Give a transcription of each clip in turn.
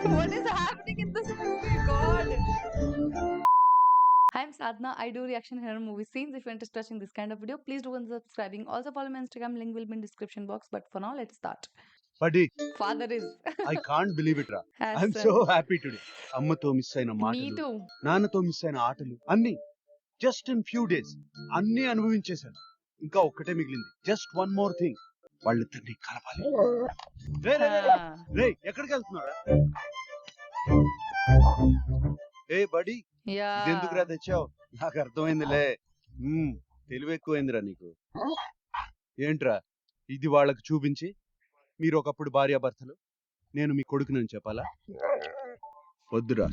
What is happening in this movie? God. Hi, I'm Sadhna. I do reaction horror movie scenes. If you're interested in watching this kind of video, please do consider subscribing. Also follow my Instagram. Link will be in description box. But for now, let's start. Buddy, Father is I can't believe it రా. has I'm so happy today. అమ్మతో miss అయిన me మాటలు, too. నాన్నతో miss అయిన ఆటలు అన్ని just in few days అన్ని అనుభవించేశాను. ఇంకా ఒక్కటే మిగిలింది. Just one more thing. వాళ్ళిద్దరిని కలపాలి. Ah. రేయ్ ఎక్కడికి వెళ్తున్నారా? ఏ బడి, Yeah. ఇదెందుకురా తెచ్చావు? నాకు అర్థమైందిలే. తెలివి ఎక్కువైందిరా నీకు. ఏంట్రా ఇది వాళ్ళకి చూపించి మీరు ఒకప్పుడు భార్యాభర్తలు, నేను మీ కొడుకునని చెప్పాలా? వద్దురా.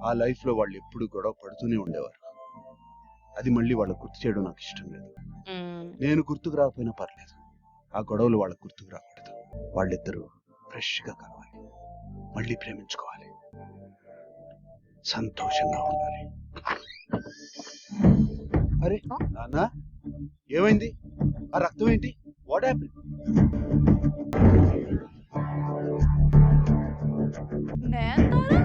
ఆ లైఫ్ లో వాళ్ళు ఎప్పుడు గొడవ పడుతూనే ఉండేవారు. అది మళ్ళీ వాళ్ళకు గుర్తు చేయడం నాకు ఇష్టం లేదు. నేను గుర్తుకు రాకపోయినా పర్లేదు, ఆ గొడవలు వాళ్ళకు గుర్తుకు రాకూడదు. వాళ్ళిద్దరూ ఫ్రెష్ గా కలవాలి, మళ్ళీ ప్రేమించుకోవాలి, సంతోషంగా ఉండాలి. అరే నాన్న, ఏమైంది? ఆ రక్తం ఏంటి? What happen? Nayantara?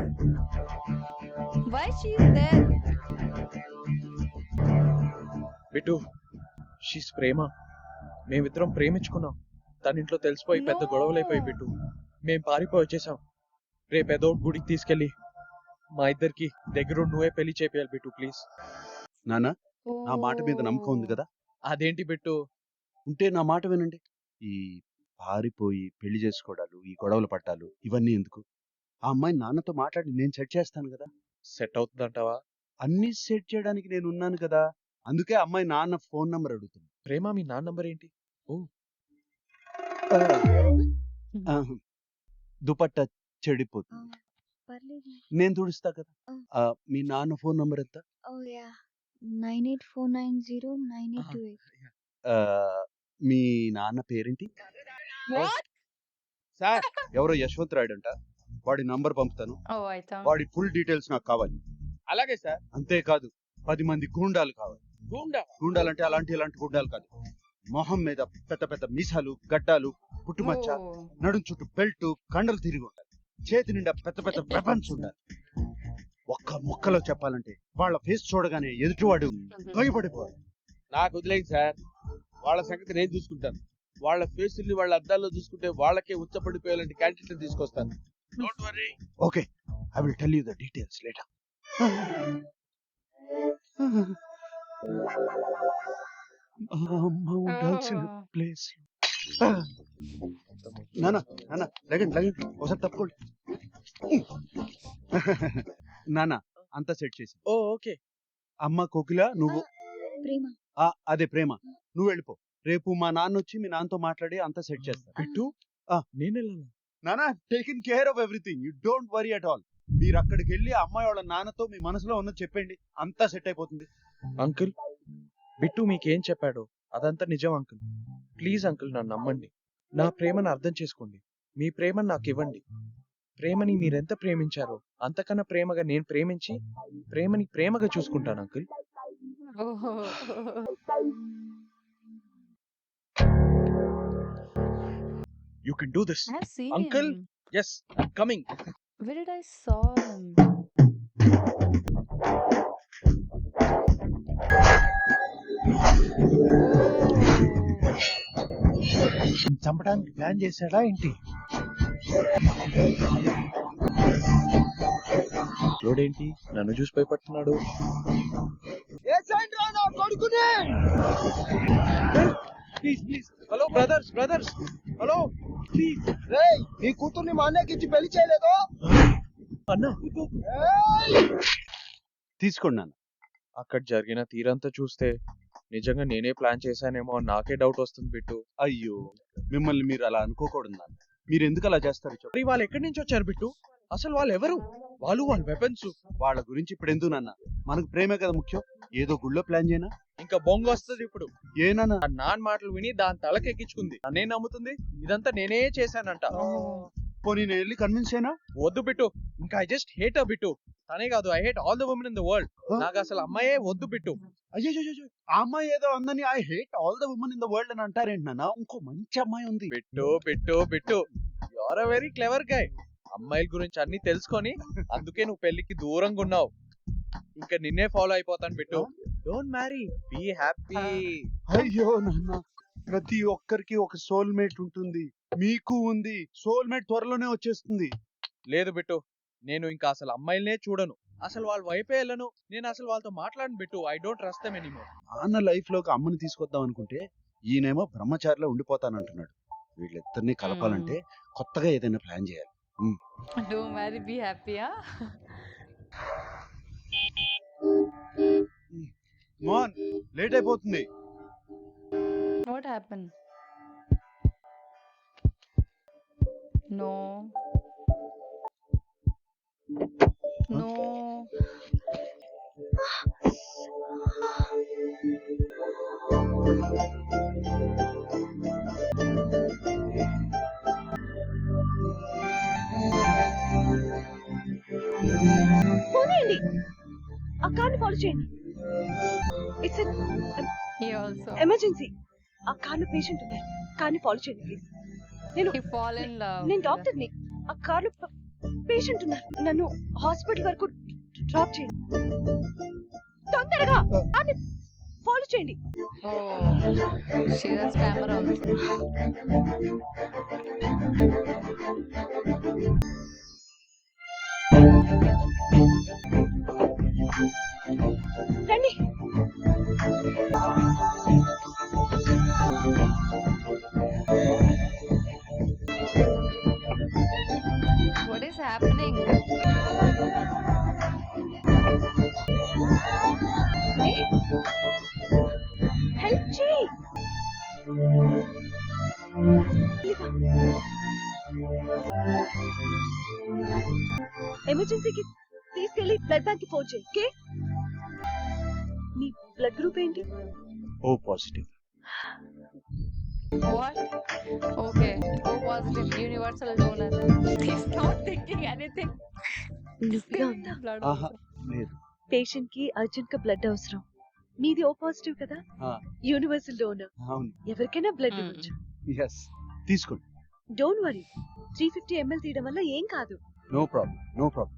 Why she is there? Bittu, she's Prema. మేమిద్దరం ప్రేమించుకున్నాం. తన ఇంట్లో తెలిసిపోయి పెద్ద No. గొడవలైపోయి బిటు మేం పారిపోయి వచ్చేసాం. రేపేదో గుడికి తీసుకెళ్ళి మా ఇద్దరికి దగ్గర నువ్వే పెళ్లి చేపియాలి బిటు, ప్లీజ్. నాన్న, నా మాట మీద నమ్మకం ఉంది కదా? అదేంటి బిట్టు? ఉంటే నా మాట వినండి. ఈ పారిపోయి పెళ్లి చేసుకోవడాలు, ఈ గొడవలు పట్టాలు ఇవన్నీ ఎందుకు? ఆ అమ్మాయి నాన్నతో మాట్లాడి నేను సెట్ చేస్తాను కదా. సెట్ అవుతుందంటావా? అన్ని సెట్ చేయడానికి నేను ఉన్నాను కదా. అందుకే అమ్మాయి నాన్న ఫోన్ నంబర్ అడుగుతుంది. ప్రేమ, మీ నాన్న నంబర్ ఏంటి? దుపట్టా చెడిపోతుంది, నేను తుడుస్తా కదా. మీ నాన్న ఫోన్ నంబర్ ఎంత? 9849098828. మీ నాన్న పేరేంటి? What? సార్, ఎవరో యశ్వంత్ రాయుడు అంట. వాడి నంబర్ పంపుతాను. Oh, I thought. వాడి ఫుల్ డీటెయిల్స్ నాకు కావాలి. అలాగే సార్. అంతేకాదు 10 మంది గూండాలు కావాలి. గూండాలంటే ఇలాంటి గూండాలు కాదు. మొహం మీద పెద్ద పెద్ద మీసాలు, గడ్డాలు, పుట్టుమచ్చ, Oh. నడుం చుట్టూ బెల్ట్, కండలు తిరిగి ఉండాలి. చేతి నిండా పెద్ద పెద్ద వెపన్స్ ఉండాలి. ఒక్క ముక్కలో చెప్పాలంటే వాళ్ళ ఫేస్ చూడగానే ఎదుటివాడు భయపడిపోవాలి. నాకు వదిలేండి సార్, వాళ్ళ సంగతి నేను చూసుకుంటాను. వాళ్ళ ఫేసుల్ని వాళ్ళ అద్దాల్లో చూసుకుంటే వాళ్ళకే ఉచ్చపడిపోయేలాంటి క్యాండిడేట్ తీసుకొస్తాను. Don't worry. Okay, I will tell you the details later. అమ్మ ఉండాల్సిన Oh. ప్లేస్. నాన్న, లగండి ఒకసారి తప్పుకోండి. నాన్న, అంతా సెట్ చేసి. ఓ ఓకే. అమ్మ కోకిల, నువ్వు ప్రేమ. అదే ప్రేమ, నువ్వు వెళ్ళిపో. రేపు మా నాన్న వచ్చి మీ నాన్నతో మాట్లాడి అంతా సెట్ చేస్తా. బిట్టు, నేనెళ్ళాను. నాన్న, taking care of everything, you don't worry at all. మీరు అక్కడికి వెళ్ళి అమ్మాయి వాళ్ళ నాన్నతో మీ మనసులో ఉన్నది చెప్పండి, అంతా సెట్ అయిపోతుంది. అంకుల్, బిట్టు మీకేం చెప్పాడో అదంతా నిజం అంకుల్. ప్లీజ్ అంకుల్, నన్ను నమ్మండి. నా ప్రేమను అర్థం చేసుకోండి. మీ ప్రేమను నాకు ఇవ్వండి. ప్రేమని మీరెంత ప్రేమించారో అంతకన్నా ప్రేమగా నేను ప్రేమించి ప్రేమని ప్రేమగా చూసుకుంటాను uncle. Oh. You can do this. I've seen Uncle? him. Yes, coming. Where did I saw him? చంపడానికి ప్లాన్ చేశాడా ఏంటి? చూడేంటి నన్ను చూసి భయపడుతున్నాడు. Hello brothers, hello please. నీ కూతుర్ని మా అన్నకి ఇచ్చి పెళ్లి చేయలేదు. అన్నా, తీసుకోండి నాన్న. అక్కడ జరిగిన తీరంతా చూస్తే నిజంగా నేనే ప్లాన్ చేశానేమో అని నాకే డౌట్ వస్తుంది బిట్టు. అయ్యో, మిమ్మల్ని మీరు అలా అనుకోకూడదు నాన్న. మీరు ఎందుకు అలా చేస్తారు చెప్పు. మరి వాళ్ళు ఎక్కడి నుంచి వచ్చారు బిట్టు? అసలు వాళ్ళు ఎవరు? వాళ్ళ వెపన్స్. వాళ్ళ గురించి ఇప్పుడు ఎందుకు నాన్న, మనకు ప్రేమే కదా ముఖ్యం. ఏదో గుళ్ళో ప్లాన్ చేయనా? ఇంకా బొంగ వస్తుంది ఇప్పుడు. ఏనా ఆ నాన్ మాటలు విని దాని తలకెక్కించుకుంది. నన్నే నమ్ముతుంది ఇదంతా నేనే చేశానంట. పోనీ నేను వెళ్ళి కన్విన్స్ అయినా? వద్దు బిట్టు, ఇంకా I just hate a Bittu. తనే కాదు, I hate all the women in the world. నాకు అసలు అమ్మాయే వద్దు బిట్టు. అయ్యో, ఆ అమ్మాయి ఏదో అందని I hate all the women in the world అని అంటారేంటి నాన్న? ఇంకో మంచి అమ్మాయి ఉంది. Bittu you are a very clever guy. అమ్మాయిల గురించి అన్ని తెలుసుకొని అందుకే నువ్వు పెళ్లికి దూరంగా ఉన్నావు. ఇంకా నిన్నే ఫాలో అయిపోతాను Bittu. Don't marry, be happy. అయ్యో నాన్న, ప్రతి ఒక్కరికి ఒక సోల్మేట్ ఉంటుంది. మీకు ఉంది. సోల్మేట్ త్వరలోనే వచ్చేస్తుంది. లేదు బిట్టు, నేను ఇంకా అసలు అమ్మాయిలనే చూడను. అసలు వాళ్ళ వైపే వెళ్ళను. నేను అసలు వాళ్ళతో మాట్లాడను Bittu. I don't trust them anymore. నాన్న లైఫ్ లోకి అమ్మని తీసుకొద్దాం అనుకుంటే ఈయనేమో బ్రహ్మచారిలో ఉండిపోతానంటున్నాడు. వీళ్ళిద్దరిని కలపాలంటే కొత్తగా ఏదైనా ప్లాన్ చేయాలి. Do marry, be happy, huh? Mohan, late అయిపోతుంది. What happened? No. No. పోనీయండి, ఆ కార్ని ఫాలో చేయండి. It's He also. ఎమర్జెన్సీ. ఆ కార్లో పేషెంట్ ఉన్నారు. కార్ని ఫాలో చేయండి please. He fall in love. నేను డాక్టర్ని. ఆ కార్లో పేషెంట్ ఉన్నారు. నన్ను హాస్పిటల్ వరకు డ్రాప్ చేయండి. తొందరగా కార్ని ఫాలో చేయండి. Oh, she's a scammer also. రండి. What is happening? హెల్ప్ చేయి. ఎమర్జెన్సీకి తీసుకెళ్లి బ్లడ్ బ్యాంక్ కి ఫోన్ చేయి. ఓకే? నీ బ్లడ్ గ్రూప్ ఏంటి? O positive. What? Okay. O positive, universal donor. He's not thinking anything. నిజంగా ఉందా? Blood ఆహా, also. లేదు. పేషెంట్ కి అర్జెంట్ గా బ్లడ్ అవసరం. మీది ఓ పాజిటివ్ కదా? ఆ, యూనివర్సల్ డోనర్. అవును. ఎవరికైనా బ్లడ్ Hmm. ఇవ్వచ్చు. ఎస్, తీసుకోండి. డోంట్ వరీ, 350 ml తీయడం వల్ల ఏం కాదు. No problem, no problem.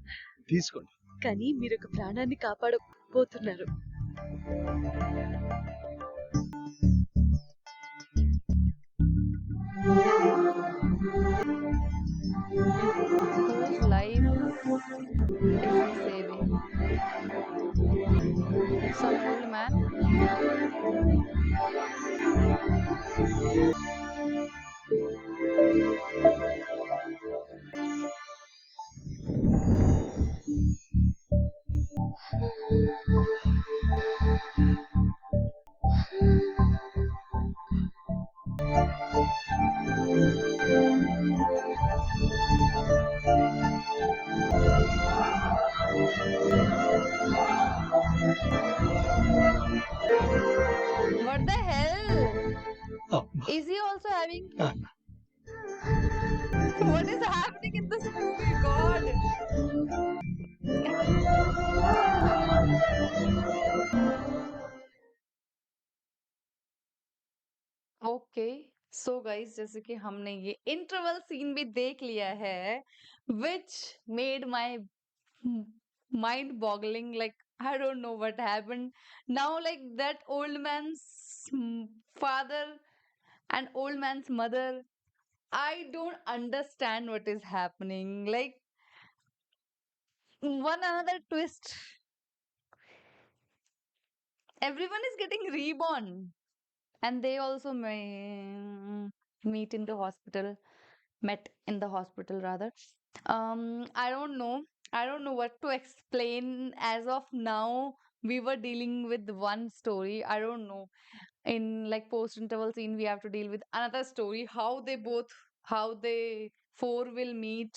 తీసుకోండి. కానీ మీరు ఒక ప్రాణాన్ని కాపాడబోతున్నారు. Whose life is he saving? Some old man? What the hell? Is he also having? What is happening in this movie? God. Okay so guys, जैसे कि हमने ये इंटरवल सीन भी देख लिया है, which made my mind boggling. Like, I don't know what happened now. Like, that old man's father and old man's mother, I don't understand what is happening. Like, one another twist, everyone is getting reborn, and they also meet in the hospital, met in the hospital rather. I don't know, what to explain. As of now, we were dealing with one story. I don't know, in like post interval scene we have to deal with another story, how they four will meet,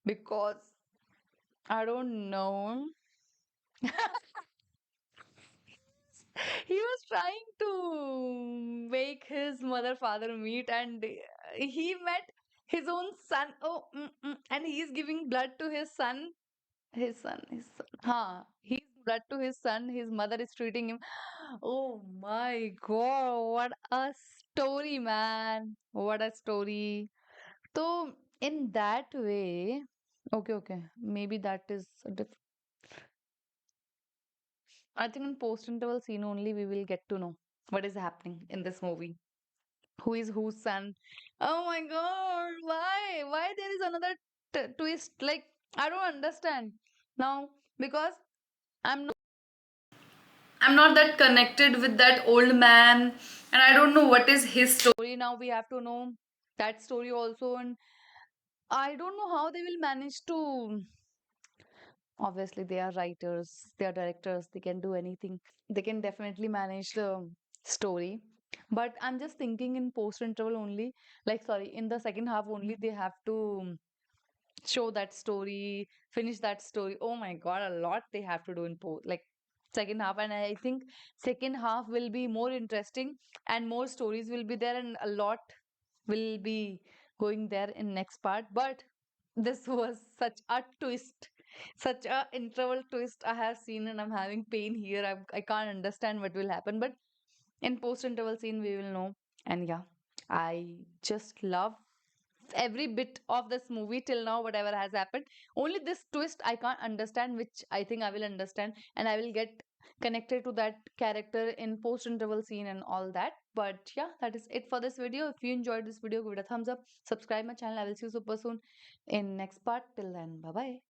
because I don't know. He was trying to make his mother father meet, and he met his own son. Oh, and he's giving blood to his son. His son. Ha, he's blood to his son. His mother is treating him. Oh my god, what a story, man. What a story. So, in that way, Okay, okay. Maybe that is a I think in post-interval scene only we will get to know what is happening in this movie. Who is whose son? Oh my God! Why? Why there is another twist? Like I don't understand now because I'm not that connected with that old man, and I don't know what is his story. Now we have to know that story also, and I don't know how they will manage to. Obviously, they are writers, they are directors, they can do anything. They can definitely manage the story. But I'm just thinking in post interval only, like, sorry, in the second half only, they have to show that story, finish that story. Oh my God, a lot they have to do in post, like, second half. And I think second half will be more interesting and more stories will be there, and a lot will be going there in next part. But this was such a twist, such a interval twist I have seen, and I'm having pain here. I can't understand what will happen, but in post interval scene we will know. And yeah, I just love every bit of this movie till now, whatever has happened. Only this twist I can't understand, which I think I will understand, and I will get connected to that character in post interval scene and all that. But yeah, that is it for this video. If you enjoyed this video, give it a thumbs up, subscribe my channel. I will see you super soon in next part. Till then, bye bye.